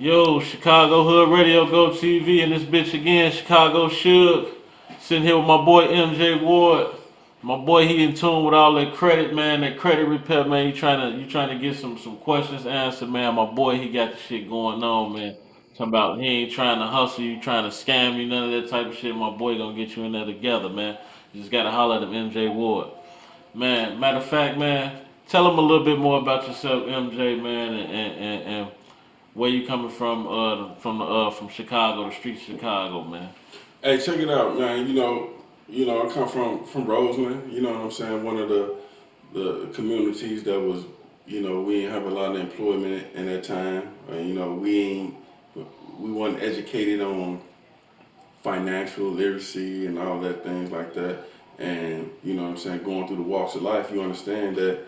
Yo, Chicago Hood Radio Go TV and this bitch again, Chicago Shugg. Sitting here with my boy MJ Ward. My boy, he in tune with all that credit, man, that credit repair, man. You trying to get some questions answered, man. My boy, he got the shit going on, man. Talking about he ain't trying to hustle you, trying to scam you, none of that type of shit. My boy gonna get you in there together, man. You just gotta holler at him, MJ Ward. Man, matter of fact, man, tell him a little bit more about yourself, MJ, man, and where you coming from Chicago, the streets of Chicago, man. Hey, check it out, man. I come from Roseland. You know what I'm saying? One of the communities that was, we didn't have a lot of employment in that time. We weren't educated on financial literacy and all that things like that. And you know what I'm saying, going through the walks of life, you understand that,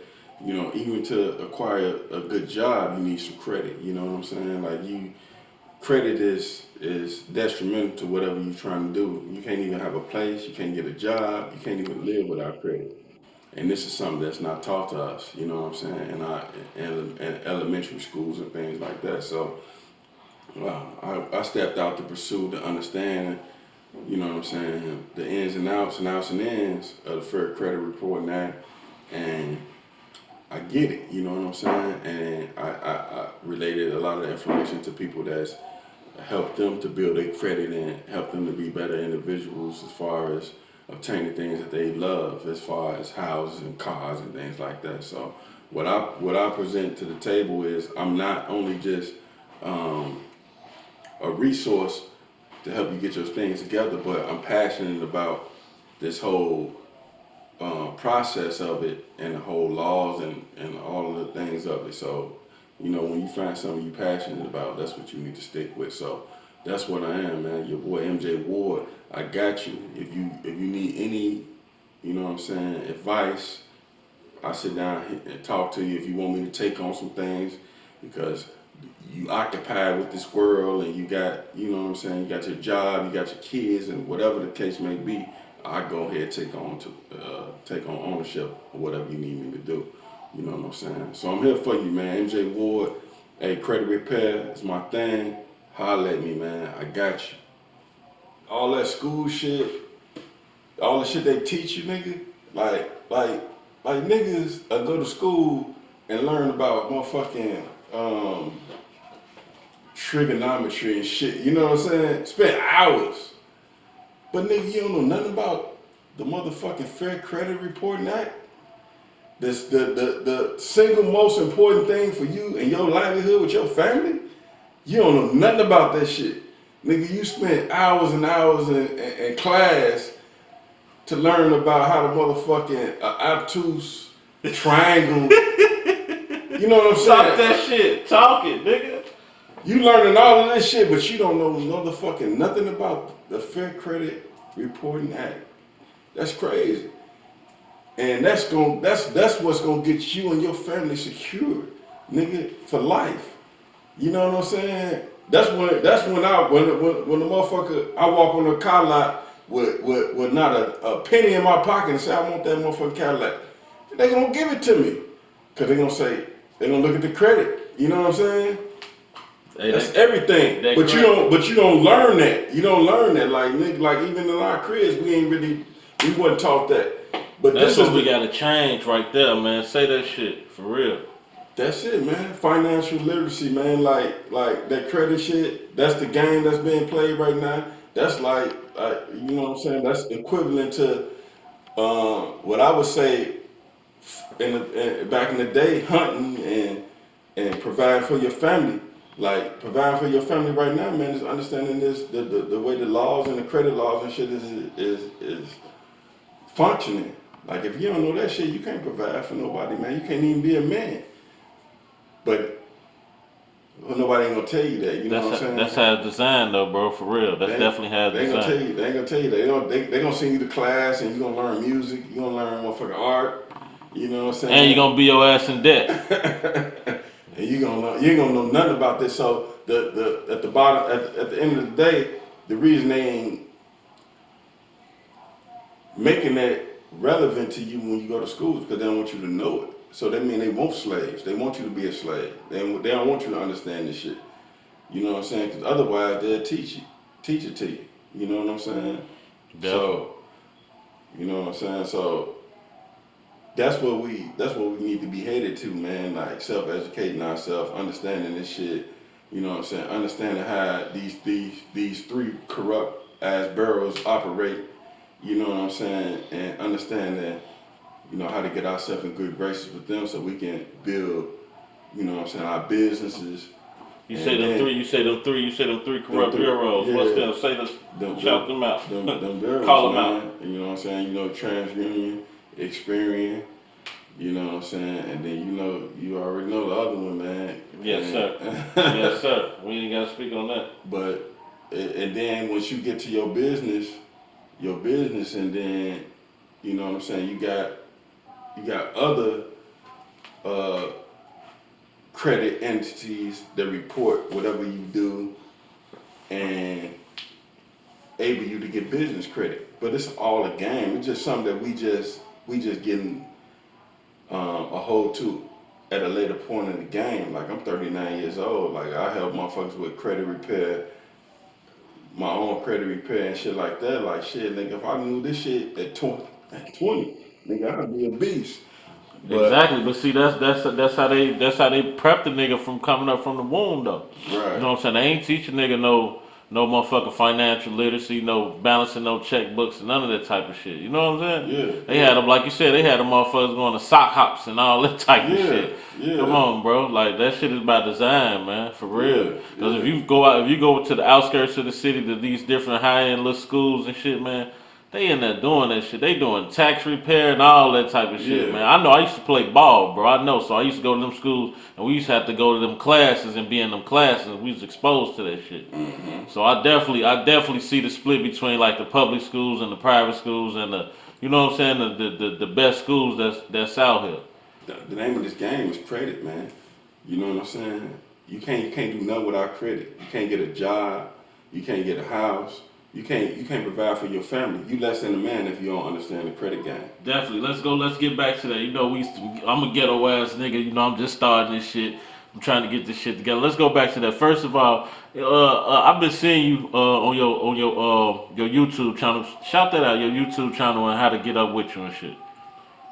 even to acquire a good job, you need some credit. You know what I'm saying? Like credit is detrimental to whatever you're trying to do. You can't even have a place, you can't get a job, you can't even live without credit. And this is something that's not taught to us, you know what I'm saying, in elementary schools and things like that. So I stepped out to pursue the understanding, you know what I'm saying, the ins and outs and ends of the Fair Credit Reporting Act. And I get it, you know what I'm saying? And I related a lot of the information to people that's help them to build their credit and help them to be better individuals as far as obtaining things that they love, as far as houses and cars and things like that. So what I present to the table is I'm not only just um, a resource to help you get your things together, but I'm passionate about this whole process of it and the whole laws and all of the things of it. So, when you find something you're passionate about, that's what you need to stick with. So that's what I am, man. Your boy MJ Ward. I got you. If you need any, what I'm saying, advice, I sit down and talk to you if you want me to take on some things because you occupied with this world and you got, what I'm saying, you got your job, you got your kids, and whatever the case may be, I go ahead and take on ownership of whatever you need me to do. You know what I'm saying? So I'm here for you, man. MJ Ward. Hey, credit repair is my thing. Holla at me, man. I got you. All that school shit, all the shit they teach you, nigga. Like, like, like niggas go to school and learn about motherfucking trigonometry and shit. You know what I'm saying? Spend hours. But nigga, you don't know nothing about the motherfucking Fair Credit Reporting Act. This the single most important thing for you and your livelihood with your family. You don't know nothing about that shit. Nigga, you spent hours and hours in class to learn about how to motherfucking obtuse triangle. You know what I'm Talk saying? that shit. Talk it, nigga. You learning all of this shit, but you don't know motherfucking nothing about the Fair Credit Reporting Act. That's crazy. And that's what's gonna get you and your family secure, nigga, for life. You know what I'm saying? That's when the motherfucker I walk on the car lot with not a penny in my pocket and say I want that motherfucking Cadillac. They gonna give it to me. Cause they gonna look at the credit. You know what I'm saying? Hey, That's everything. that But you don't learn that. You don't learn that. Like nigga, like even in our cribs, we wasn't taught that. But that's this is what we the gotta change right there, man. Say that shit for real. that's it, man. Financial literacy, man. Like that credit shit. That's the game that's being played right now. That's like you know what I'm saying. That's equivalent to what I would say back in the day, hunting and providing for your family. Like providing for your family right now, man, is understanding the way the laws and the credit laws and shit is functioning. Like if you don't know that shit, you can't provide for nobody, man. You can't even be a man. But nobody ain't gonna tell you that. You know what I'm That's saying? how it's designed though, bro. For real. That's definitely how it's They ain't gonna tell designed. you. They ain't gonna tell you that. They gonna send you to class and you gonna learn music. You gonna learn motherfucking art. You know what I'm And you're saying? gonna be your ass in debt. And you ain't gonna know nothing about this. So the at the bottom at the end of the day, the reason they ain't making that relevant to you when you go to school is because they don't want you to know it. So that means they want slaves. They want you to be a slave. They don't want you to understand this shit. You know what I'm saying? Because otherwise they'll teach it to you. You know what I'm saying? Definitely. So you know what I'm saying. So that's what we need to be headed to, man. Like self-educating ourselves, understanding this shit. You know what I'm saying? Understanding how these three corrupt ass barrels operate. You know what I'm saying? And understanding how to get ourselves in good graces with them so we can build. You know what I'm saying? Our businesses. You say And them then three. You say them three. You say them three them corrupt three, bureaus. What's yeah, them? Say them. them Shout them them out. them barrels, Call them out. man. And you know what I'm saying? TransUnion, Experian. You know what I'm saying? And then you already know the other one, man. Yes, sir. And Yes, sir. We ain't got to speak on that. but and then once you get to your business, and then you know what I'm saying, you got other uh, credit entities that report whatever you do and able you to get business credit. But it's all a game. It's just something that we just getting a hold to at a later point in the game. Like I'm 39 years old. Like I help motherfuckers with credit repair, my own credit repair and shit like that. Like shit, nigga, if I knew this shit at 20, nigga, I'd be a beast. But Exactly, but see, that's how they prep the nigga from coming up from the womb though. You right, know what I'm saying? They ain't teaching nigga no motherfucking financial literacy, no balancing, no checkbooks, and none of that type of shit. You know what I'm saying? yeah, They yeah, had them like you said. They had them motherfuckers going to sock hops and all that type of yeah, shit. Come yeah, on, bro. Like that shit is by design, man, for real. yeah, Because if yeah, you go out, if you go to the outskirts of the city to these different high end little schools and shit, man, they in there doing that shit. They doing tax repair and all that type of shit, yeah. man. I know I used to play ball, bro. I know. So I used to go to them schools and we used to have to go to them classes and be in them classes. We was exposed to that shit. Hmm. So I definitely see the split between like the public schools and the private schools and you know what I'm saying, the best schools that's out here. The name of this game is credit, man. You know what I'm saying? You can't do nothing without credit. You can't get a job. You can't get a house. You can't provide for your family. You less than a man if you don't understand the credit game. Definitely. Let's go. Let's get back to that. You know, we used to, I'm a ghetto ass nigga. You know, I'm just starting this shit. I'm trying to get this shit together. Let's go back to that. First of all, I've been seeing you on your YouTube channel. Shout that out, your YouTube channel, and how to get up with you and shit.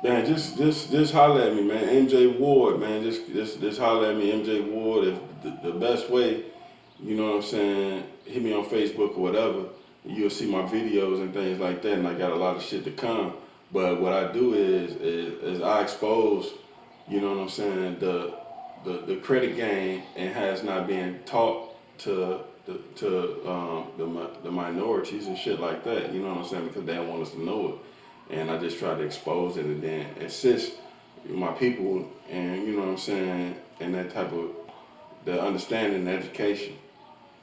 Man, just holler at me, man. MJ Ward, man. Just holler at me, MJ Ward. If the best way, you know what I'm saying, hit me on Facebook or whatever. You'll see my videos and things like that, and I got a lot of shit to come. But what I do is I expose, you know what I'm saying, the credit game and has not been taught to the minorities and shit like that. You know what I'm saying, because they don't want us to know it. And I just try to expose it and then assist my people and you know what I'm saying, and that type of the understanding and education.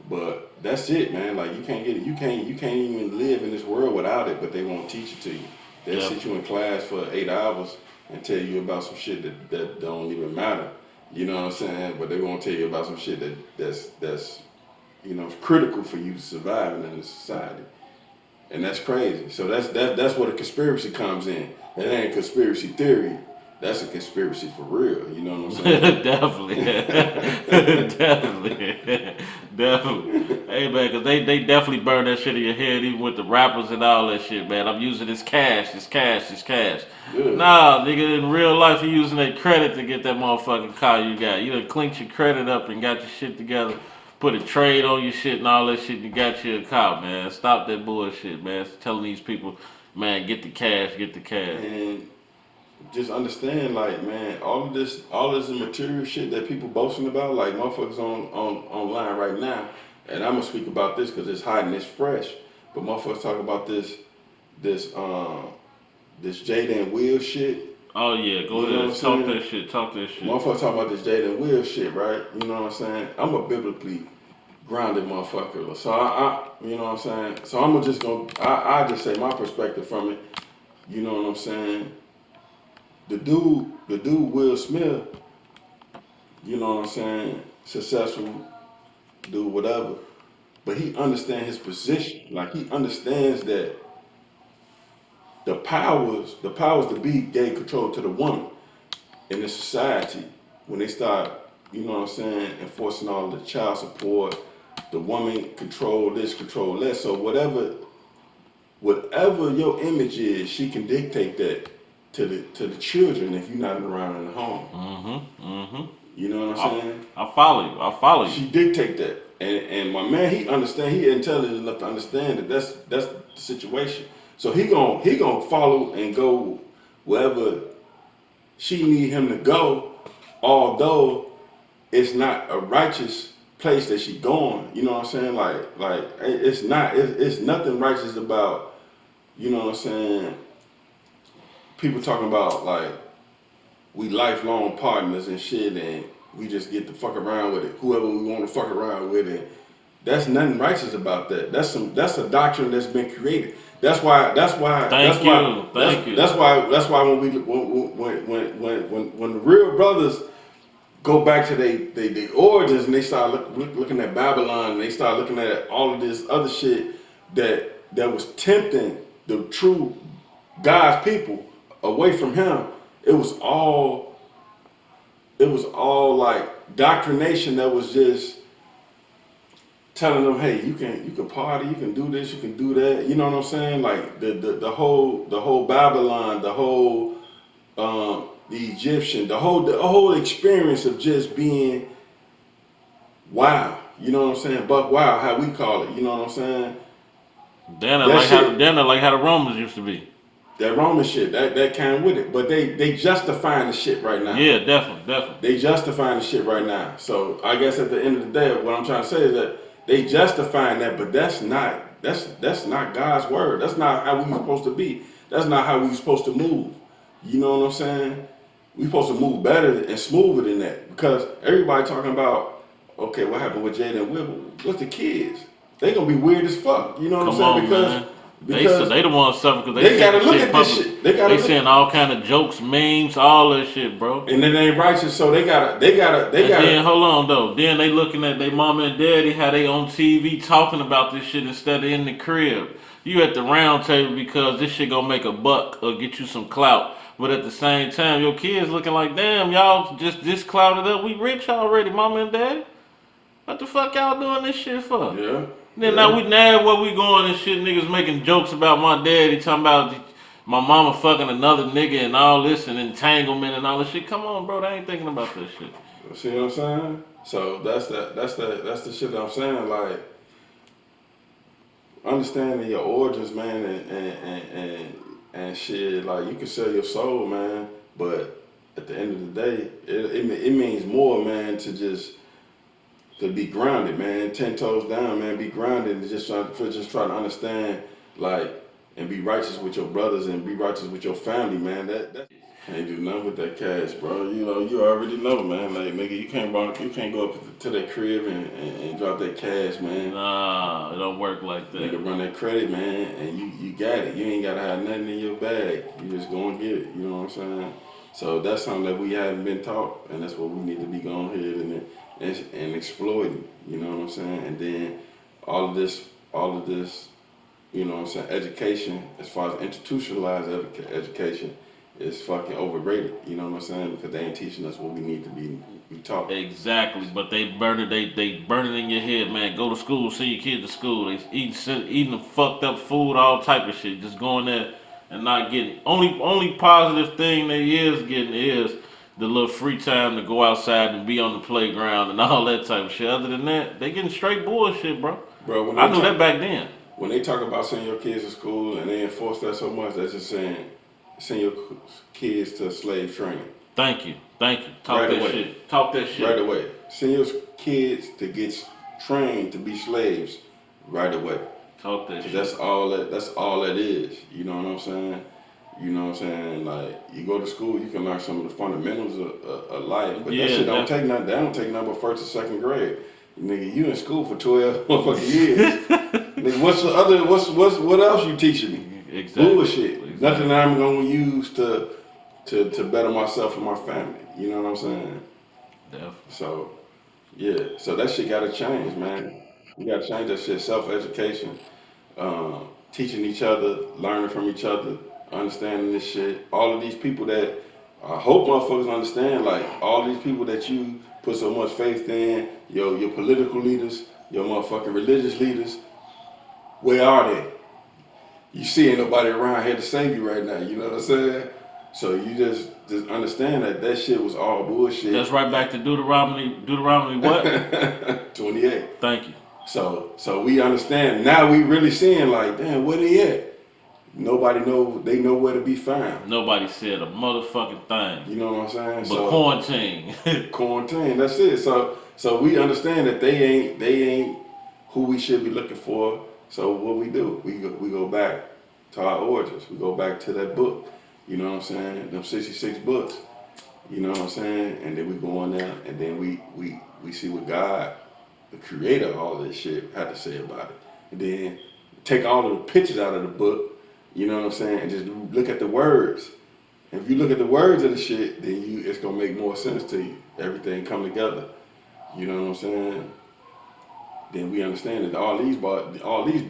But that's it, man. Like you can't get it. You can't even live in this world without it. But they won't teach it to you. They'll sit you Definitely. in class for 8 hours and tell you about some shit that don't even matter. You know what I'm saying? But they won't tell you about some shit that's critical for you to survive in this society. And that's crazy. So that's where the conspiracy comes in. That ain't a conspiracy theory. That's a conspiracy for real. You know what Definitely. I'm Definitely. Definitely. saying? Hey man, cause they definitely burn that shit in your head, even with the rappers and all that shit, man. I'm using this cash, this cash, this cash. Yeah. Nah, nigga, in real life, you using that credit to get that motherfucking car you got. You done clinked your credit up and got your shit together, put a trade on your shit and all that shit, and you got you a car, man. Stop that bullshit, man. Telling these people, man, get the cash, get the cash. And just understand, like, man, all this material shit that people boasting about, like motherfuckers on online right now, and I'm gonna speak about this because it's hot and it's fresh. But motherfuckers talk about this this Jada and Will shit. Oh yeah, go You know what I'm ahead. Talk saying? that shit. Talk that shit. Motherfuckers talk about this Jada and Will shit, right? You know what I'm saying? I'm a biblically grounded motherfucker, so you know what I'm saying. So I'm just gonna, I just say my perspective from it. You know what I'm saying? The dude Will Smith, you know what I'm saying, successful dude, whatever. But he understands his position. Like he understands that the powers to be gave control to the woman in the society when they start, you know what I'm saying, enforcing all the child support, the woman control this, control that. So whatever your image is, she can dictate that to the children if you're not around in the home. You know what I'm saying? I follow you. I follow you. She dictate that, and my man, he understand. He intelligent enough to understand that that's the situation. So he gonna follow and go wherever she need him to go, although it's not a righteous place that she going. You know what I'm saying? Like it's not. It's nothing righteous about. You know what I'm saying? People talking about like we lifelong partners and shit, and we just get to fuck around with it, whoever we want to fuck around with it. That's nothing righteous about that. That's a doctrine that's been created. That's why that's why Thank you. that's why when when the real brothers go back to they origins and they start looking at Babylon and they start looking at all of this other shit that was tempting the true God's people away from him. It was all like doctrination that was just telling them, hey, you can party, you can do this, you can do that. You know what I'm saying? Like the whole Babylon, the whole the Egyptian, the whole experience of just being wild. You know what I'm saying? Buck wild, how we call it. You know what I'm saying? Then like how the Romans used to be. That Roman shit, that came with it. But they justifying the shit right now. Yeah, definitely. They justifying the shit right now. So I guess at the end of the day, what I'm trying to say is that they justifying that, but that's not God's word. That's not how we supposed to be. That's not how we supposed to move. You know what I'm saying? We supposed to move better and smoother than that. Because everybody talking about, okay, what happened with Jada and Will? What's the kids? They gonna be weird as fuck. You know what I'm saying? Because they the ones suffering because they gotta look at this shit. They saying all kind of jokes, memes, all that shit, bro. And it ain't righteous, so they gotta. Then hold on though. Then they looking at their mama and daddy how they on TV talking about this shit instead of in the crib. You at the round table because this shit gonna make a buck or get you some clout. But at the same time, your kids looking like, damn, y'all just this clouded up. We rich already, mama and daddy. What the fuck y'all doing this shit for? Yeah. Then now where we going and shit, niggas making jokes about my daddy, talking about my mama fucking another nigga and all this and entanglement and all this shit. Come on, bro, they ain't thinking about that shit. See what I'm saying? So that's the shit that I'm saying. Like understanding your origins, man, and shit. Like you can sell your soul, man, but at the end of the day, it means more, man, to be grounded, man, 10 toes down, man, be grounded and just try to understand, like, and be righteous with your brothers and be righteous with your family, man. That can't do nothing with that cash, bro. You know, you already know, man. Like, nigga, you can't go up to that crib and drop that cash, man. Nah, it don't work like that. Nigga, run that credit, man, and you got it. You ain't gotta have nothing in your bag. You just go and get it. You know what I'm saying? So that's something that we haven't been taught, and that's what we need to be going ahead and exploiting. You know what I'm saying? And then all of this, you know what I'm saying, education, as far as institutionalized education, is fucking overrated. You know what I'm saying? Because they ain't teaching us what we need to be taught. Exactly, but they burn it in your head, man. Go to school, send your kid to school. They eating the fucked up food, all type of shit. Just going there and not getting only positive thing they is getting is the little free time to go outside and be on the playground and all that type of shit. Other than that, they getting straight bullshit, bro. Bro, I knew that back then. When they talk about sending your kids to school and they enforce that so much, that's just saying send your kids to slave training. Thank you. Talk that shit. Right away. Send your kids to get trained to be slaves right away. Talk that shit. That's all that is. You know what I'm saying? You know what I'm saying? Like, you go to school, you can learn some of the fundamentals of life, but that shit don't take nothing. That don't take nothing but first or second grade. Nigga, you in school for 12 motherfucking years. Nigga, what else you teaching me? Exactly. Bullshit. Exactly. Nothing that I'm gonna use to better myself and my family. You know what I'm saying? Definitely. So, yeah. So that shit gotta change, man. You gotta change that shit. Self-education, teaching each other, learning from each other, understanding this shit. All of these people that I hope motherfuckers understand, like all these people that you put so much faith in, your political leaders, your motherfucking religious leaders, where are they? You see ain't nobody around here to save you right now, you know what I'm saying? So you just understand that shit was all bullshit. That's right back to Deuteronomy what? 28. Thank you. So we understand, now we really seeing like, damn, where they at? Nobody know, they know where to be found. Nobody said a motherfucking thing. You know what I'm saying? But so, quarantine. Quarantine, that's it. So we understand that they ain't who we should be looking for. So what we do, we go back to our origins. We go back to that book. You know what I'm saying? Them 66 books. You know what I'm saying? And then we go on there, and then we see what God, the creator of all of this shit, had to say about it. And then take all of the pictures out of the book, you know what I'm saying, and just look at the words. And if you look at the words of the shit, then it's gonna make more sense to you. Everything come together. You know what I'm saying? Then we understand that all these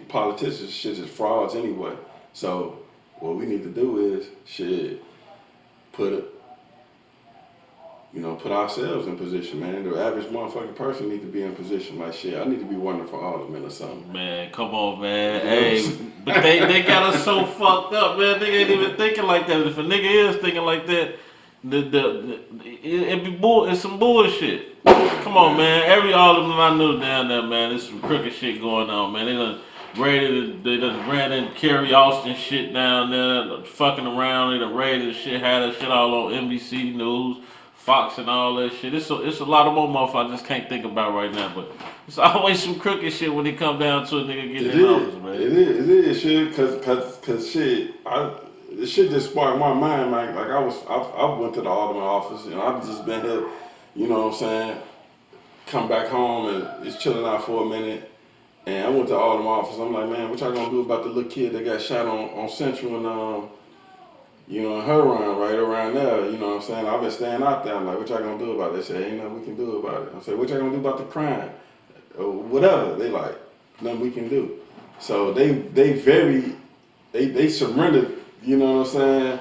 politicians shit is frauds anyway. So what we need to do is put ourselves in position, man. The average motherfucking person need to be in position. Like shit, I need to be running for alderman or something. Man, come on, man. Hey, but they got us so fucked up, man. They ain't even thinking like that. If a nigga is thinking like that, it's some bullshit. Come on, man. Every alderman I knew down there, man, there's some crooked shit going on, man. They done ran in Kerry Austin shit down there, fucking around. They done raided shit, had that shit all on NBC News, Fox and all that shit. It's a lot of more motherfuckers I just can't think about right now, but it's always some crooked shit when it come down to a nigga getting in office, man. It is shit, cause shit, this shit just sparked my mind, man. Like I went to the alderman office and I've just been here, you know what I'm saying, come back home and just chilling out for a minute. And I went to the alderman office. I'm like, man, what y'all gonna do about the little kid that got shot on Central and in her run right around there, you know what I'm saying? I've been staying out there. I'm like, what y'all gonna do about it? They say, ain't nothing we can do about it. I said, what y'all gonna do about the crime? Or whatever. They like, nothing we can do. So they surrendered, you know what I'm saying,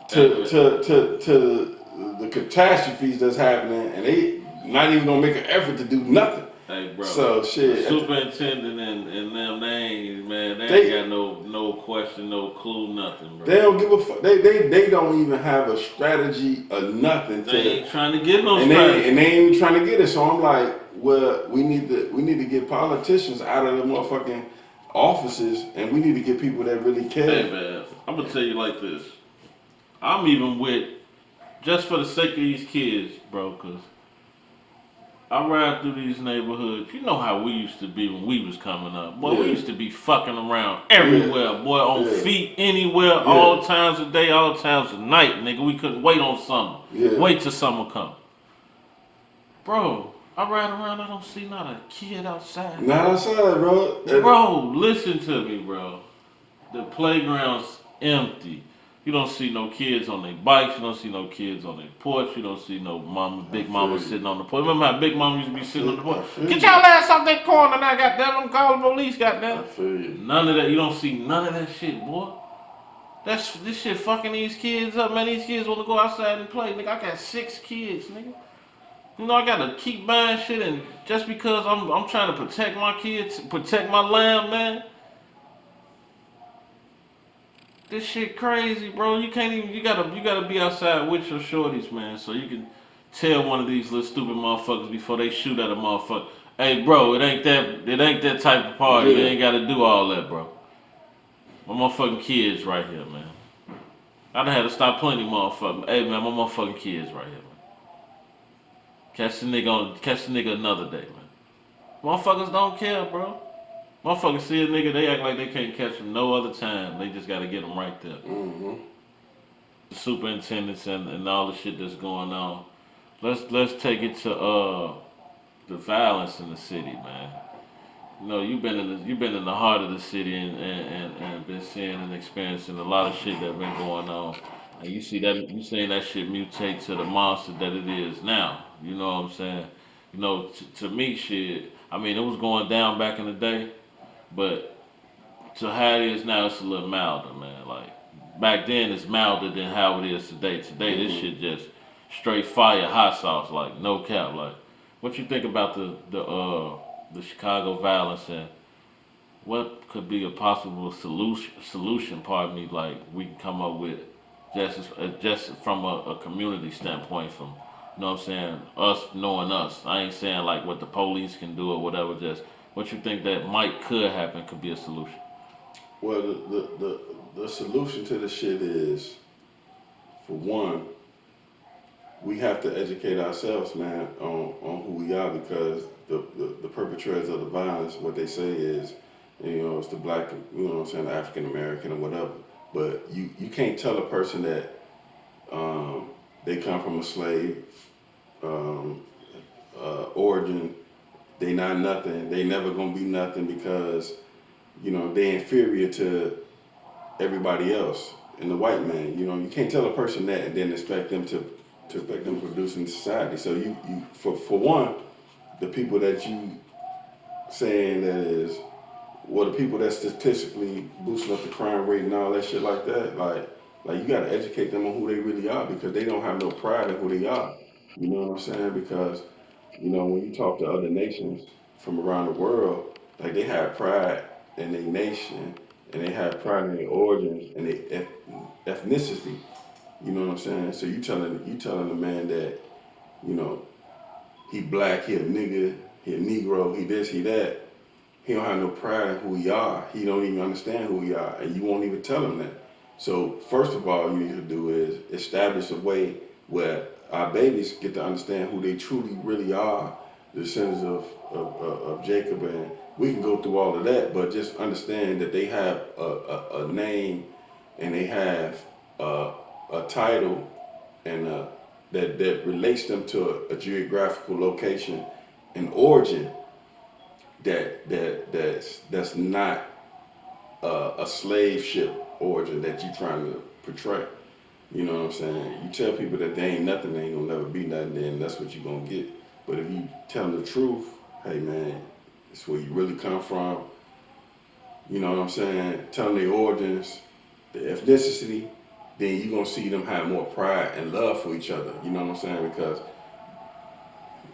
to the catastrophes that's happening, and they not even gonna make an effort to do nothing. Hey, bro. So shit. The superintendent and them, they ain't got no question, no clue, nothing, bro. They don't give a fuck. They don't even have a strategy or nothing. They ain't trying to get no strategy. And they ain't even trying to get it. So I'm like, well, we need to get politicians out of the motherfucking offices, and we need to get people that really care. Hey, man, I'm gonna tell you like this. I'm even with, just for the sake of these kids, bro, cause I ride through these neighborhoods. You know how we used to be when we was coming up. Boy, we used to be fucking around everywhere. Boy, on feet, anywhere, all times of day, all times of night, nigga. We couldn't wait on summer. Wait till summer come. Bro, I ride around, I don't see not a kid outside. Not outside, bro. Bro, listen to me, bro. The playground's empty. You don't see no kids on their bikes. You don't see no kids on their porch. You don't see no big mama sitting on the porch. Remember how big mama used to be sitting on the porch? Get y'all ass off that corner now, goddamn. I'm calling the police, goddamn. None of that. You don't see none of that shit, boy. This shit fucking these kids up, man. These kids want to go outside and play, nigga. I got 6 kids, nigga. You know I gotta keep buying shit, and just because I'm trying to protect my kids, protect my lamb, man. This shit crazy, bro. You can't even. You gotta be outside with your shorties, man, so you can tell one of these little stupid motherfuckers before they shoot at a motherfucker. Hey, bro, it ain't that type of party. You ain't gotta do all that, bro. My motherfucking kids right here, man. I done had to stop plenty motherfucking. Hey, man, my motherfucking kids right here, man. Catch the nigga another day, man. Motherfuckers don't care, bro. Motherfuckers see a nigga, they act like they can't catch him no other time. They just gotta get him right there. Mm-hmm. The superintendents and all the shit that's going on. Let's take it to the violence in the city, man. You know, you've been in the heart of the city and been seeing and experiencing a lot of shit that been going on. And you seeing that shit mutate to the monster that it is now. You know what I'm saying? You know, to me, shit. I mean, it was going down back in the day. But to how it is now, it's a little milder, man. Like back then, it's milder than how it is today. Today, this shit just straight fire hot sauce, like no cap. Like, what you think about the Chicago violence and what could be a possible solution? Pardon me, like we can come up with just from a community standpoint, from you know what I'm saying, us knowing us. I ain't saying like what the police can do or whatever. Just what you think that might could happen could be a solution. Well, the solution to the shit is, for one, we have to educate ourselves, man, on who we are, because the perpetrators of the violence, what they say is, it's the black, you know what I'm saying, the African American or whatever. But you can't tell a person that they come from a slave um, origin, they not nothing, they never gonna be nothing because, they inferior to everybody else and the white man. You can't tell a person that and then expect them to expect them to produce in society. So you for one, the people that you saying that is, well, the people that statistically boosting up the crime rate and all that shit like that, like you gotta educate them on who they really are, because they don't have no pride in who they are. You know what I'm saying? Because when you talk to other nations from around the world, like they have pride in their nation and they have pride in their origins and their ethnicity. You know what I'm saying? So you telling a man that you know he black, he a nigga, he a negro, he this, he that. He don't have no pride in who he are. He don't even understand who he are, and you won't even tell him that. So first of all, you need to do is establish a way where our babies get to understand who they truly really are, the descendants of Jacob, and we can go through all of that, but just understand that they have a name and they have a title and that relates them to a geographical location and origin that's not a slave ship origin that you're trying to portray. You know what I'm saying? You tell people that they ain't nothing, they ain't gonna never be nothing, then that's what you're gonna get. But if you tell them the truth, hey man, it's where you really come from. You know what I'm saying? Tell them their origins, the ethnicity, then you're gonna see them have more pride and love for each other. You know what I'm saying? Because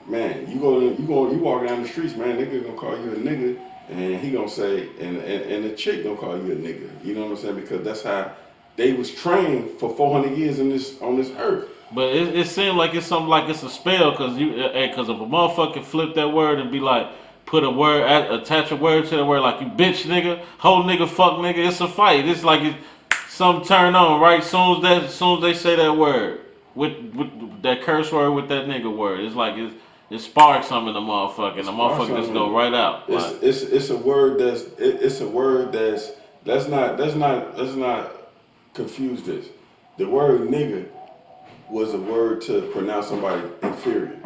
man, you walk down the streets, man, nigga gonna call you a nigga, and he gonna say, and the chick gonna call you a nigga. You know what I'm saying? Because that's how they was trained for 400 years on this earth. But it seems like it's something like it's a spell, cause if a motherfucker flip that word and be like, put a word, attach a word to the word, like you bitch nigga, whole nigga, fuck nigga, it's a fight. It's like some turn on, right? Soon as they say that word with that curse word with that nigga word, it's like it sparks something in the motherfucker, and the motherfucker just go right out. It's a word it's a word let's not confuse this. The word nigga was a word to pronounce somebody inferior.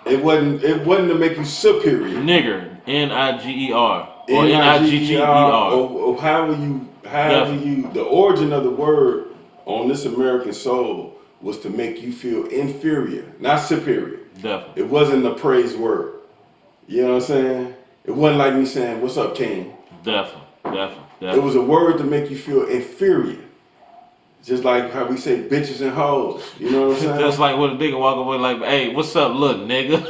It wasn't to make you superior. Nigger, Niger, or Niger, Nigger. or however you the origin of the word on this American soul was to make you feel inferior, not superior. Definitely. It wasn't a praise word. You know what I'm saying? It wasn't like me saying, "What's up, King?" Definitely. It was a word to make you feel inferior. Just like how we say bitches and hoes. You know what I'm saying? Just like when a nigga walk away like, hey, what's up, little nigga?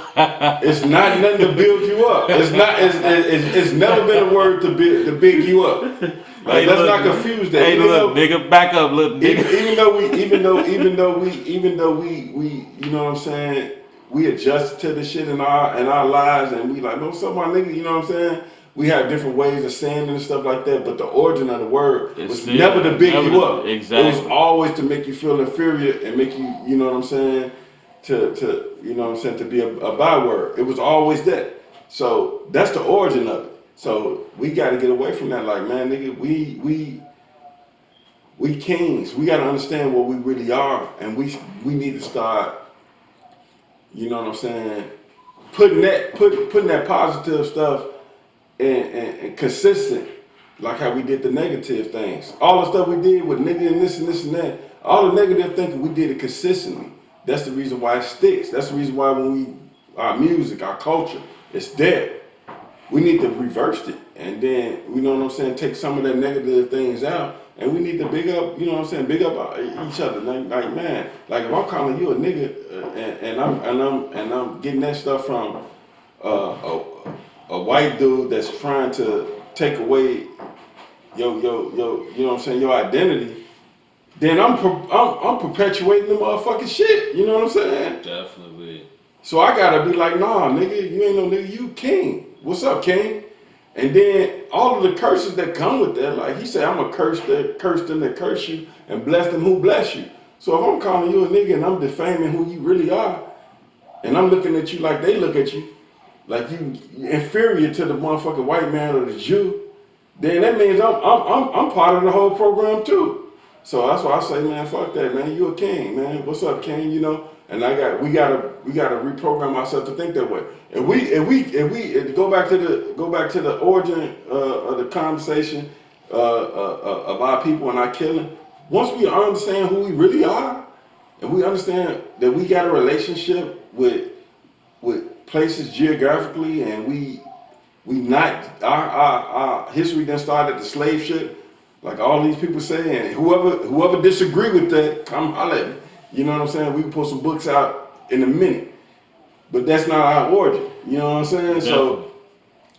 It's not nothing to build you up. It's not. It's never been a word to big you up. Like, Hey, let's look, not confuse that. hey, look, nigga, back up, little nigga. Even though we, you know what I'm saying, we adjust to the shit in our lives, and we like, no, what's up, my nigga? You know what I'm saying? We have different ways of saying it and stuff like that, but the origin of the word was never to big you up. Exactly. It was always to make you feel inferior and make you, you know what I'm saying, to you know what I'm saying, to be a byword. It was always that. So that's the origin of it. So we got to get away from that. Like, man, nigga, we kings. We got to understand what we really are, and we need to start, you know what I'm saying, putting that positive stuff and consistent, like how we did the negative things. All the stuff we did with nigga and this and that, all the negative thinking, we did it consistently. That's the reason why it sticks. That's the reason why our music, our culture, it's there. we need to reverse it, and then you know what I'm saying, take some of the negative things out, and we need to big up, you know what I'm saying, big up each other. Like man, like if I'm calling you a nigga, and I'm getting that stuff from a white dude that's trying to take away you know what I'm saying, your identity, then I'm perpetuating the motherfucking shit. You know what I'm saying? Definitely. So I gotta be like, nah, nigga, you ain't no nigga, you king. What's up, king? And then all of the curses that come with that, like he said, I'm gonna curse them that curse you and bless them who bless you. So if I'm calling you a nigga and I'm defaming who you really are, and I'm looking at you like they look at you, like you inferior to the motherfucking white man or the Jew, then that means I'm part of the whole program too. So that's why I say, man, fuck that, man. You a king, man. What's up, king? You know. And we gotta reprogram ourselves to think that way. And we go back to the origin of the conversation of our people and our killing. Once we understand who we really are, and we understand that we got a relationship with places geographically, and we not our history done started at the slave ship, like all these people say, and whoever disagree with that, come holler at me. You know what I'm saying? We can put some books out in a minute, but that's not our origin. You know what I'm saying? Definitely. So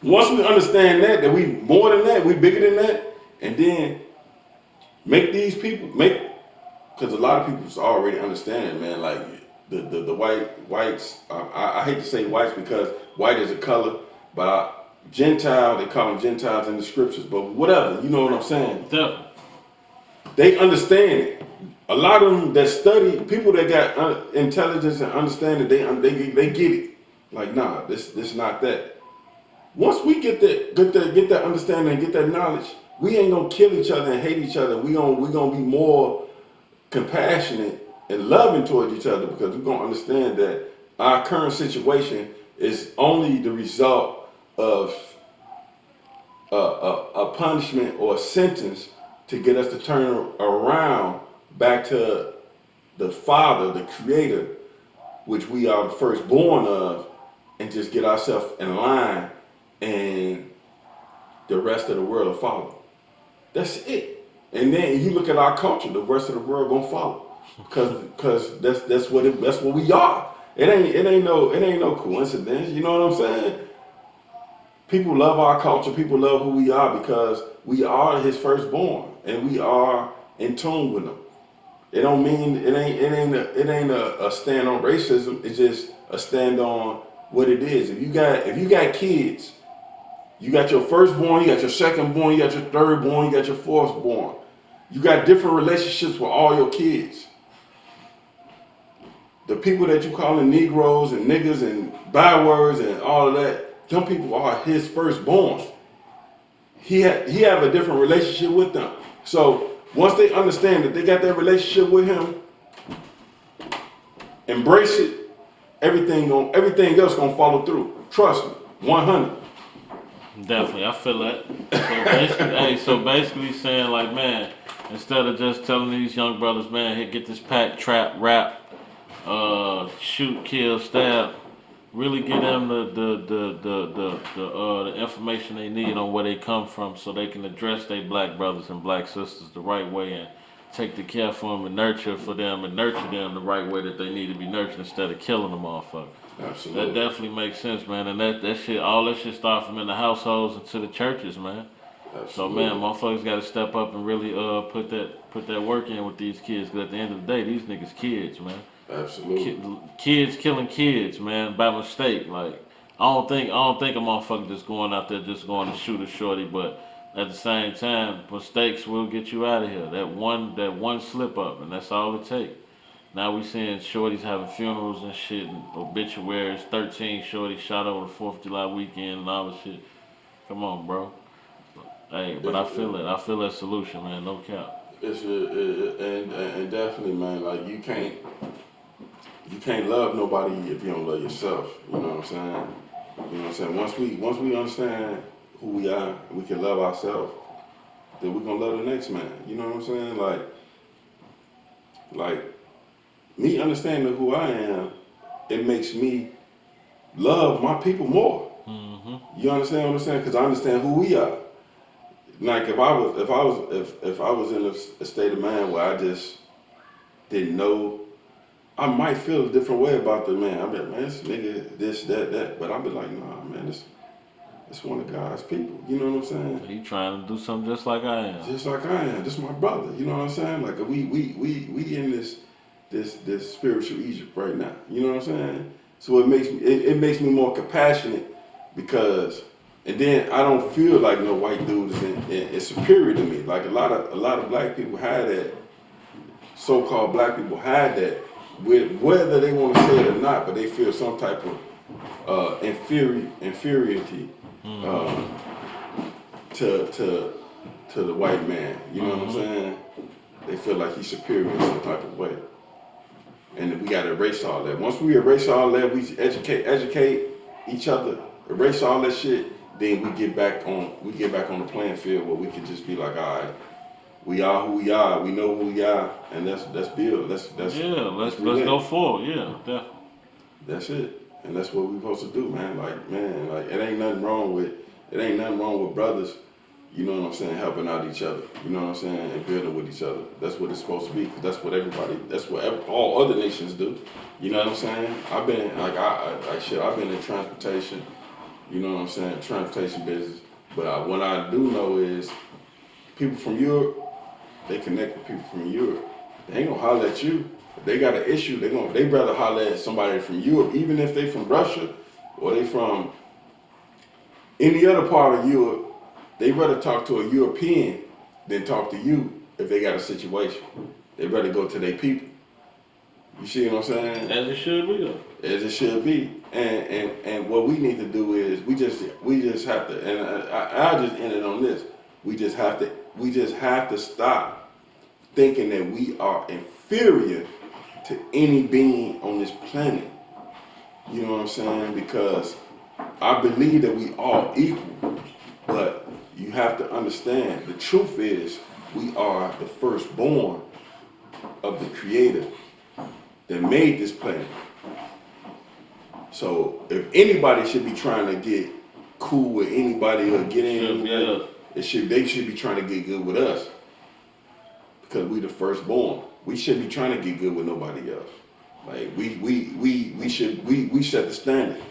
once we understand that we more than that, we bigger than that, and then make these people because a lot of people's already understanding, man. Like the whites. I hate to say whites because white is a color, but Gentile, they call them Gentiles in the scriptures, but whatever, you know what I'm saying? Definitely. They understand it. A lot of them that study, people that got intelligence and understanding, they get it. Like, nah, this not that. Once we get that understanding and get that knowledge, we ain't gonna kill each other and hate each other. We gonna be more compassionate and loving towards each other because we're gonna understand that our current situation is only the result of a punishment or a sentence to get us to turn around back to the Father, the Creator, which we are the firstborn of, and just get ourselves in line, and the rest of the world will follow. That's it. And then you look at our culture, the rest of the world gonna follow, because that's what we are. It ain't no coincidence. You know what I'm saying? People love our culture. People love who we are because we are His firstborn, and we are in tune with Him. It don't mean it ain't a stand on racism. It's just a stand on what it is. If you got kids, you got your firstborn, you got your secondborn, you got your thirdborn, you got your fourthborn. You got different relationships with all your kids. The people that you calling Negroes and niggas and bywords and all of that, them people are His firstborn. He have a different relationship with them. So once they understand that they got that relationship with Him, embrace it. Everything else gonna follow through. Trust me, 100. Definitely, I feel that. So basically saying like, man, instead of just telling these young brothers, man, hey, get this pack, trap, rap, shoot, kill, stab, really give them the information they need on where they come from, so they can address their black brothers and black sisters the right way and take the care for them and nurture for them and nurture them the right way that they need to be nurtured instead of killing them, motherfucker. That Absolutely. definitely makes sense, man. And that shit, all that shit start from in the households and to the churches, man. So Absolutely. man, motherfuckers got to step up and really put that work in with these kids. Cause at the end of the day, these niggas kids, man. Absolutely. Kids killing kids, man, by mistake. Like I don't think a motherfucker just going out there just going to shoot a shorty, but at the same time, mistakes will get you out of here. That one slip up, and that's all it takes. Now we seeing shorties having funerals and shit, and obituaries. 13 shorties shot over the 4th of July weekend and all the shit. Come on, bro. Hey, but It's, I feel it. I feel that solution, man. No cap. and definitely, man. Like you can't love nobody if you don't love yourself. You know what I'm saying? You know what I'm saying? Once we understand who we are, we can love ourselves. Then we're gonna love the next man. You know what I'm saying? Like me understanding who I am, it makes me love my people more. Hmm. You understand what I'm saying? Because I understand who we are. Like if I was in a state of mind where I just didn't know, I might feel a different way about the man. I'd be like, man, this nigga, this, that. But I'd be like, nah, man, this one of God's people. You know what I'm saying? He trying to do something just like I am. Just like I am. This is my brother. You know what I'm saying? Like we in this spiritual Egypt right now. You know what I'm saying? So it makes me more compassionate because, and then I don't feel like no white dude is superior to me. Like a lot of black people had that, so-called black people had that, with whether they want to say it or not, but they feel some type of inferiority Mm-hmm. uh, to the white man. You know what I'm Mm-hmm. saying? They feel like he's superior in some type of way, and we got to erase all that. Once we erase all that, we educate each other, erase all that shit. Then we get back on the playing field where we can just be like, all right, we are who we are. We know who we are, and let's build. Yeah, let's relate. go forward. Yeah, definitely. That's it, and that's what we're supposed to do, man. Like it ain't nothing wrong with brothers. You know what I'm saying? Helping out each other. You know what I'm saying? And building with each other. That's what it's supposed to be. Cause that's what all other nations do. You know what I'm saying? I've been I've been in transportation. You know what I'm saying? Transportation business. But what I do know is people from Europe, they connect with people from Europe. They ain't gonna holler at you. If they got an issue, they rather holler at somebody from Europe, even if they from Russia or they from any other part of Europe. They rather talk to a European than talk to you if they got a situation. They rather go to their people. You see what I'm saying? As it should be though. As it should be. And what we need to do is we just have to. And I just ended on this. We just have to stop thinking that we are inferior to any being on this planet. You know what I'm saying? Because I believe that we all equal, but you have to understand the truth is we are the firstborn of the Creator that made this planet. So if anybody should be trying to get cool with anybody or get in, they should be trying to get good with us because we the firstborn. We shouldn't be trying to get good with nobody else. Like we set the standard.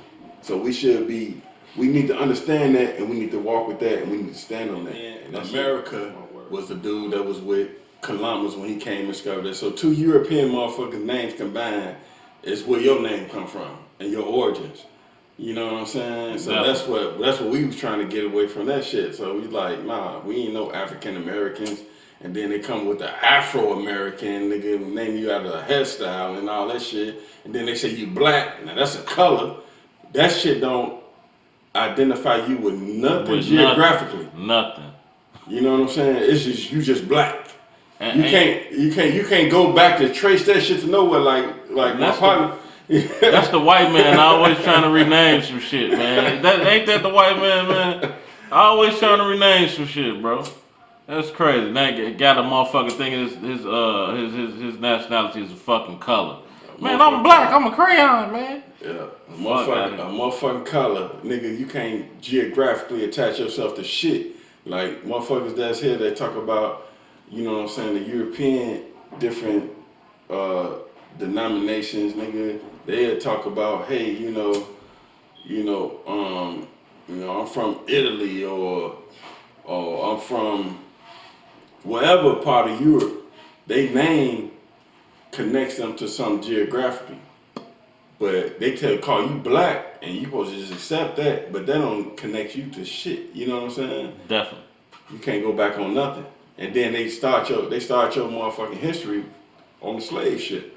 So we need to understand that and we need to walk with that and we need to stand on that. And America was the dude that was with Columbus when he came and discovered that. So two European motherfuckers' names combined is where your name come from and your origins. You know what I'm saying? So that's what we was trying to get away from that shit. So we like, nah, we ain't no African Americans. And then they come with the Afro-American, nigga, name you out of a hairstyle and all that shit. And then they say you black. Now that's a color. That shit don't identify you with nothing geographically. Nothing. You know what I'm saying? It's just you just black. You can't go back to trace that shit to nowhere like my partner. That's the white man always trying to rename some shit, man. Ain't that the white man? Always trying to rename some shit, bro. That's crazy. Now got a motherfucker thinking his nationality is a fucking color. Man, I'm black. I'm a crayon, man. Yeah, a motherfucking color, nigga. You can't geographically attach yourself to shit. Like motherfuckers that's here that talk about, you know what I'm saying, the European different denominations, nigga. They'll talk about, hey, I'm from Italy or I'm from whatever part of Europe. They name connects them to some geographically. But they call you black and you supposed to just accept that, but that don't connect you to shit. You know what I'm saying? Definitely. You can't go back on nothing. And then they start your motherfucking history on the slave shit.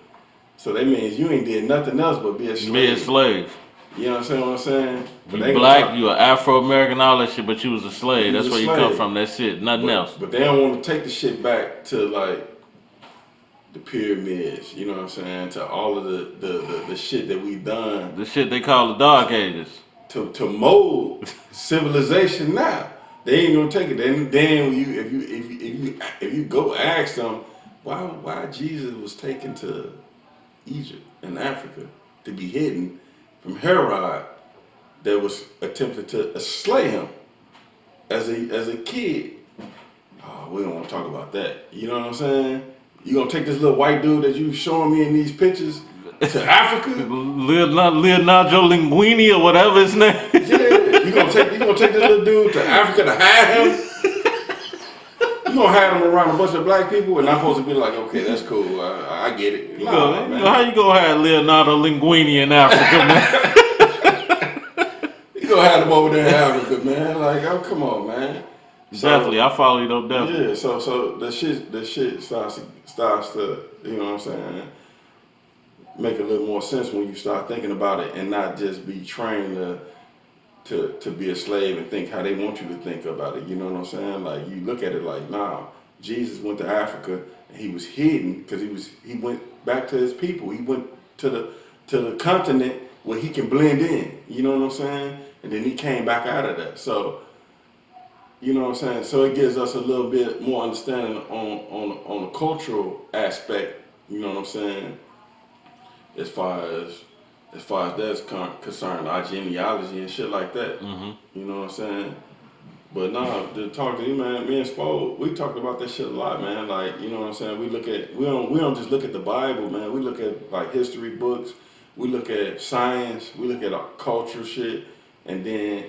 So that means you ain't did nothing else but be a slave. Be a slave. You know what I'm saying? You black, you an Afro-American, all that shit, but you was a slave. That's where you come from. That's it. Nothing else. But they don't want to take the shit back to like the pyramids, you know what I'm saying, to all of the shit that we done. The shit they call the Dark Ages. To mold civilization now. They ain't gonna take it. Then if you go ask them why Jesus was taken to Egypt and Africa to be hidden from Herod, that was attempting to slay him as a kid. Oh, we don't want to talk about that. You know what I'm saying? You gonna take this little white dude that you showing me in these pictures to Africa? Leonardo Linguini or whatever his name. Yeah, you gonna take this little dude to Africa to hide him? You gonna hide him around a bunch of black people, and I'm supposed to be like, okay, that's cool, I get it. Nah, man. How you gonna have Leonardo Linguini in Africa, man? You gonna have him over there in Africa, man? Like, oh, come on, man. Definitely, I follow you though. Definitely. Yeah, so the shit starts to, you know what I'm saying, make a little more sense when you start thinking about it and not just be trained to be a slave and think how they want you to think about it. You know what I'm saying? Like, you look at it like, nah, Jesus went to Africa and he was hidden because he went back to his people. He went to the continent where he can blend in. You know what I'm saying? And then he came back out of that. So, you know what I'm saying? So it gives us a little bit more understanding on the cultural aspect, you know what I'm saying, as far as that's concerned, our genealogy and shit like that. Mm-hmm. You know what I'm saying? But nah, to talk to you, man, me and Spo, we talked about that shit a lot, man. Like, you know what I'm saying? We don't just look at the Bible, man. We look at like history books, we look at science, we look at our culture shit, and then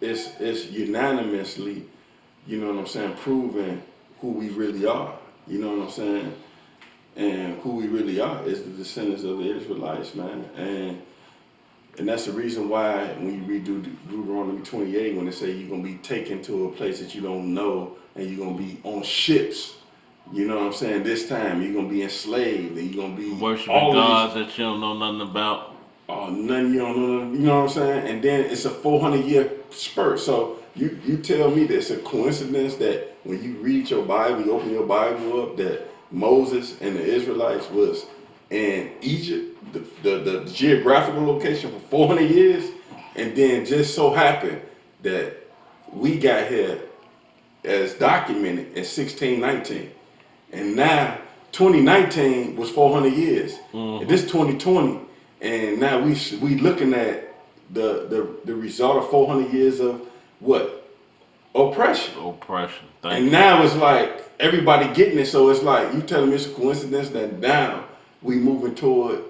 it's unanimously, you know what I'm saying, proving who we really are. You know what I'm saying? And who we really are is the descendants of the Israelites, man. And that's the reason why when you read Deuteronomy 28, when they say you're going to be taken to a place that you don't know and you're going to be on ships, you know what I'm saying, this time you're going to be enslaved and you're going to be worshiping gods that you don't know nothing about. Oh, none you don't know, you know what I'm saying? And then it's a 400-year spurt. So you tell me that it's a coincidence that when you read your Bible, you open your Bible up, that Moses and the Israelites was in Egypt, the geographical location for 400 years, and then just so happened that we got here as documented in 1619. And now 2019 was 400 years. Mm-hmm. And this 2020, and now we looking at the result of 400 years of what? Oppression. And now it's like everybody getting it, so it's like you telling me it's a coincidence that now we moving toward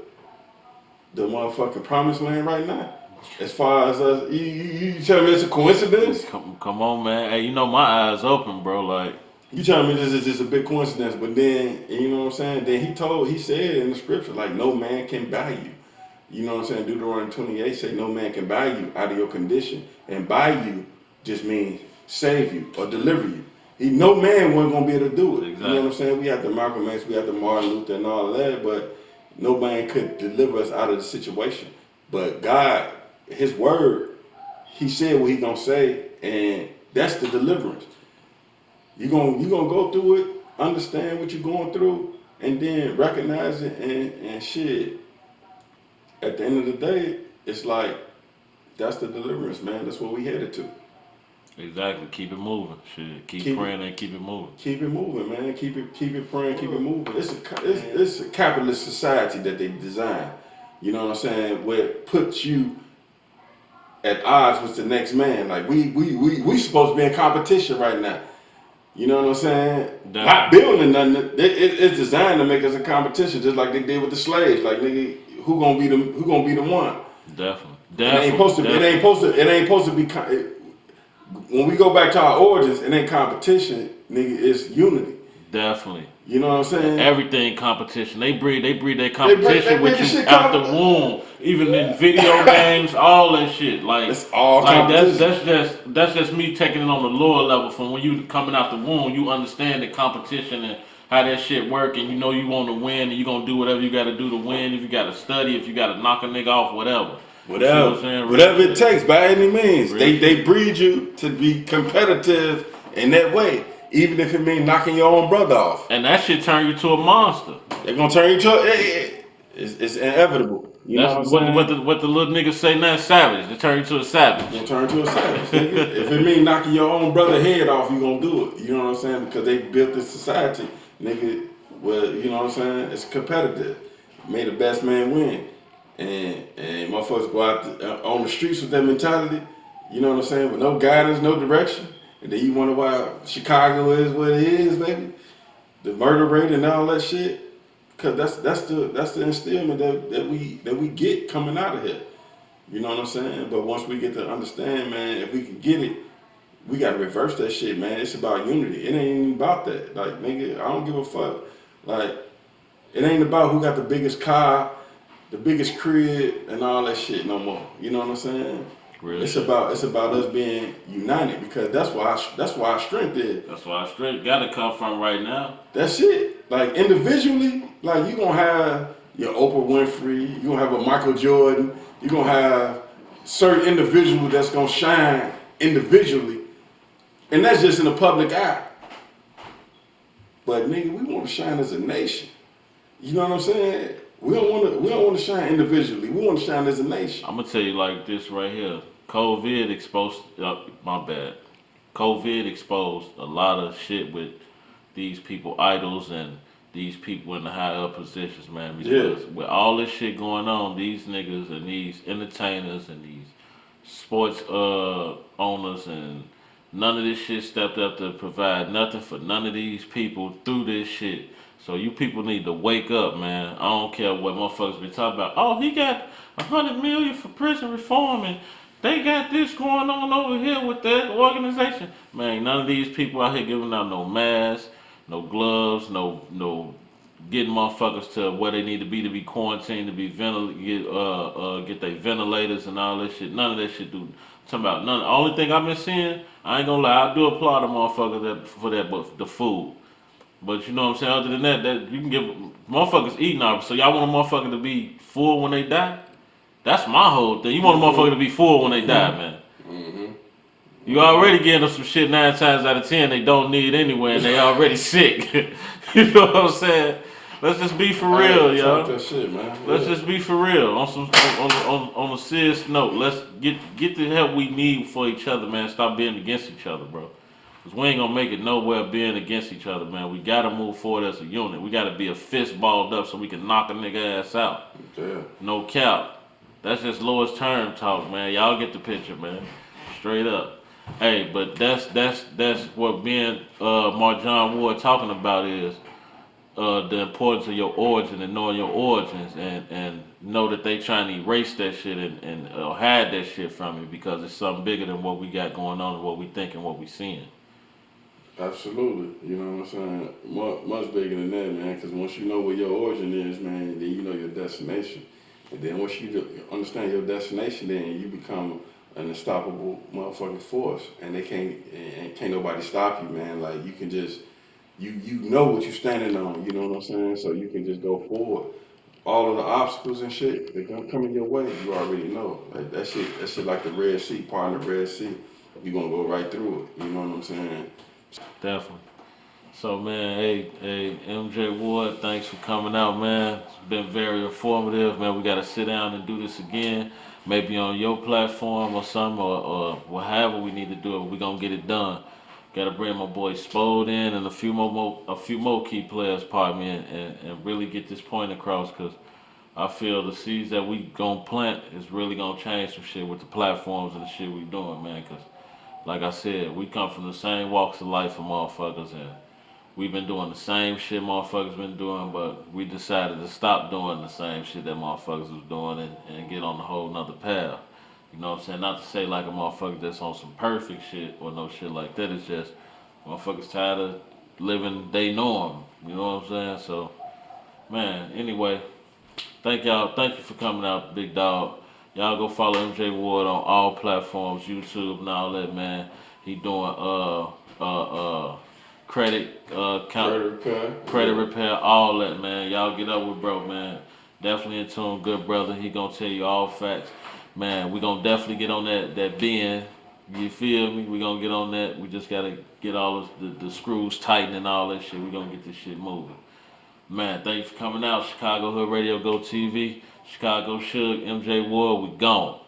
the motherfucking promised land right now? As far as us, you telling me it's a coincidence? Come on, man. Hey, you know my eyes open, bro. Like, you telling me this is just a big coincidence, but then, you know what I'm saying? Then he said in the scripture, like, no man can buy you. You know what I'm saying? Deuteronomy 28 say no man can buy you out of your condition. And buy you just means save you or deliver you. No man wasn't going to be able to do it. Exactly. You know what I'm saying? We had the Malcolm X, we had the Martin Luther and all of that, but no man could deliver us out of the situation. But God, his word, he said what he going to say, and that's the deliverance. You're gonna go through it, understand what you're going through, and then recognize it and shit. At the end of the day, it's like that's the deliverance, man. That's what we headed to. Exactly. Keep it moving. Shit. Keep praying and keep it moving. Keep it moving, man. Keep it praying, keep it moving. It's a capitalist society that they designed. You know what I'm saying? Where it puts you at odds with the next man. Like we supposed to be in competition right now. You know what I'm saying? Definitely. Not building nothing. It's designed to make us a competition, just like they did with the slaves. Like, nigga, who gonna be the one? Definitely. It ain't supposed to be. When we go back to our origins, it ain't competition, nigga. It's unity. Definitely. You know what I'm saying? Everything competition. They breed their competition with you out the womb. Even in video games, all that shit. Like, it's all like that's just me taking it on the lower level. From when you coming out the womb, you understand the competition and how that shit work, and you know you want to win, and you gonna do whatever you got to do to win. If you got to study, if you got to knock a nigga off, whatever. Whatever it takes, by any means. They breed you to be competitive in that way. Even if it means knocking your own brother off. And that shit turn you to a monster. They're gonna turn you to it's inevitable. You know what the little niggas say now, savage. They turn you to a savage. You're gonna turn to a savage, nigga. If it means knocking your own brother head off, you gonna do it. You know what I'm saying? Because they built this society, nigga, where, you know what I'm saying, it's competitive. May the best man win. and motherfuckers go out on the streets with that mentality. You know what I'm saying? With no guidance, no direction. And then you wonder why Chicago is what it is, baby. The murder rate and all that shit. Cause that's the instillment that we get coming out of here. You know what I'm saying? But once we get to understand, man, if we can get it, we gotta reverse that shit, man. It's about unity. It ain't even about that. Like, nigga, I don't give a fuck. Like, it ain't about who got the biggest car, the biggest crib, and all that shit no more. You know what I'm saying? Real It's shit. about us being united because that's why our strength is. That's where our strength gotta come from right now. That's it. Like individually, like you gonna have your Oprah Winfrey, you gonna have a Michael Jordan, you gonna have certain individuals that's gonna shine individually, and that's just in the public eye. But nigga, we want to shine as a nation. You know what I'm saying? We don't want to shine individually. We want to shine as a nation. I'm gonna tell you like this right here. COVID exposed. My bad. COVID exposed a lot of shit with these people idols and these people in the high up positions, man. Yeah, Because with all this shit going on, these niggas and these entertainers and these sports owners and none of this shit stepped up to provide nothing for none of these people through this shit. So you people need to wake up, man. I don't care what motherfuckers been talking about. Oh, he got 100 million for prison reform and they got this going on over here with that organization. Man, none of these people out here giving out no masks, no gloves, no getting motherfuckers to where they need to be quarantined, to be get their ventilators and all that shit. None of that shit do. Talking about none. The only thing I've been seeing, I ain't gonna lie, I do applaud the motherfuckers for that, but the food. But you know what I'm saying. Other than that, that you can give motherfuckers eating out. So y'all want a motherfucker to be full when they die? That's my whole thing. You want a motherfucker to be full when they die, man. mm-hmm. You already getting them some shit 9 times out of 10 they don't need anyway, and they already sick. You know what I'm saying? Let's just be for real, Talk y'all. that shit, man. Let's Yeah. just be for real. On a serious note, let's get the help we need for each other, man. Stop being against each other, bro. Cause we ain't gonna make it nowhere being against each other, man. We gotta move forward as a unit. We gotta be a fist balled up so we can knock a nigga ass out. Yeah. No cap. That's just lowest term talk, man. Y'all get the picture, man. Straight up. Hey, but that's what being Marjon Ward talking about is the importance of your origin and knowing your origins and know that they trying to erase that shit and hide that shit from you because it's something bigger than what we got going on and what we think and what we seeing. Absolutely. You know what I'm saying? Much bigger than that, man. Because once you know where your origin is, man, then you know your destination. And then once you understand your destination, then you become an unstoppable motherfucking force. And can't nobody stop you, man. Like you can just you know what you're standing on. You know what I'm saying? So you can just go forward. All of the obstacles and shit that gonna come in your way, you already know. Like that shit like the Red Sea, part of the Red Sea. You gonna go right through it. You know what I'm saying? Definitely. So man, hey, MJ Ward, thanks for coming out, man. It's been very informative, man. We gotta sit down and do this again, maybe on your platform or something, or however we need to do it. We gonna get it done. Gotta bring my boy Spode in and a few more key players, pardon me, and really get this point across, cause I feel the seeds that we gonna plant is really gonna change some shit with the platforms and the shit we doing, man. Cause like I said, we come from the same walks of life for motherfuckers and we've been doing the same shit motherfuckers been doing, but we decided to stop doing the same shit that motherfuckers was doing and get on a whole nother path. You know what I'm saying? Not to say like a motherfucker that's on some perfect shit or no shit like that. It's just motherfuckers tired of living they norm. You know what I'm saying? So, man, anyway, thank y'all. Thank you for coming out, big dog. Y'all go follow MJ Ward on all platforms, YouTube and all that, man. He doing credit Credit repair. credit Yeah. repair, all that, man. Y'all get up with bro, man. Definitely in tune, good brother. He gonna tell you all facts, man. We gonna definitely get on that bin. You feel me? We gonna get on that. We just gotta get all of the screws tightened and all that shit. We gonna get this shit moving. Man, thank you for coming out. Chicago Hood Radio Go TV. Chicago Shugg, MJ Ward, we gone.